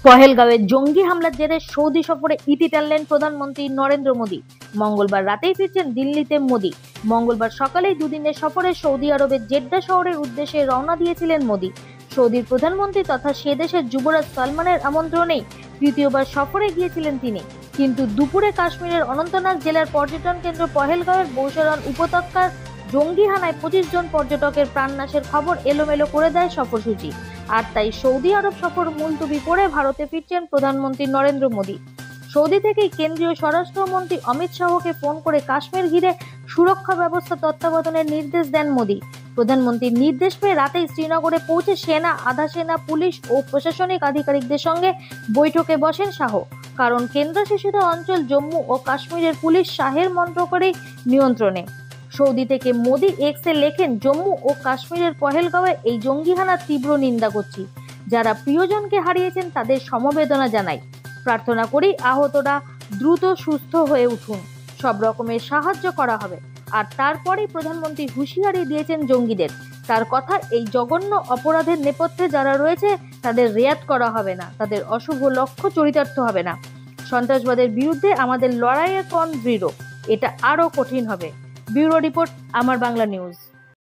পহেলগাঁওয়ে জঙ্গি হামলার জেরে সৌদি সফরে ইতি টানলেন প্রধানমন্ত্রী নরেন্দ্র মোদী। মঙ্গলবার রাতেই ফিরছেন দিল্লিতে মোদী। মঙ্গলবার সকালেই দুদিনের সফরে সৌদি আরবের জেদ্দা শহরের উদ্দেশ্যে রওনা দিয়েছিলেন মোদী। সৌদির প্রধানমন্ত্রী তথা সে দেশের যুবরাজ সালমানের আমন্ত্রণেই তৃতীয়বার সফরে গিয়েছিলেন তিনি। কিন্তু দুপুরে কাশ্মীরের অনন্তনাগ জেলার পর্যটন কেন্দ্র পহেলগাঁওয়ের বৈশারণ উপত্যকার জঙ্গি হানায় 25 জন পর্যটকের প্রাণনাশের খবর এলোমেলো করে দেয় সফরসূচি। আর তাই সৌদি আরব সফর মুলতবি করে ভারতে ফিরছেন প্রধানমন্ত্রী নরেন্দ্র মোদী। সৌদি থেকেই কেন্দ্রীয় স্বরাষ্ট্রমন্ত্রী অমিত শাহকে ফোন করে কাশ্মীর ঘিরে সুরক্ষা ব্যবস্থা তত্ত্বাবধানের নির্দেশ দেন মোদী। প্রধানমন্ত্রীর নির্দেশ পেয়ে রাতেই শ্রীনগরে পৌঁছে সেনা, আধা সেনা, পুলিশ ও প্রশাসনিক আধিকারিকদের সঙ্গে বৈঠকে বসেন শাহ। কারণ কেন্দ্রশাসিত অঞ্চল জম্মু ও কাশ্মীরের পুলিশ শাহের মন্ত্রকেরই নিয়ন্ত্রণে। সৌদি থেকে মোদী এক্সে লেখেন, জম্মু ও কাশ্মীরের পহেলগাঁওয়ে এই জঙ্গিহানার তীব্র নিন্দা করছি। যারা প্রিয়জনকে হারিয়েছেন তাদের সমবেদনা জানাই। প্রার্থনা করি আহতরা দ্রুত সুস্থ হয়ে উঠুন। সব রকমের সাহায্য করা হবে। আর তারপরেই প্রধানমন্ত্রী হুঁশিয়ারি দিয়েছেন জঙ্গিদের। তার কথা, এই জঘন্য অপরাধের নেপথ্যে যারা রয়েছে তাদের রেয়াত করা হবে না, তাদের অশুভ লক্ষ্য চরিতার্থ হবে না। সন্ত্রাসবাদের বিরুদ্ধে আমাদের লড়াইয়ের পণ দৃঢ়, এটা আরো কঠিন হবে। ব্যুরো রিপোর্ট, আমার বাংলা নিউজ।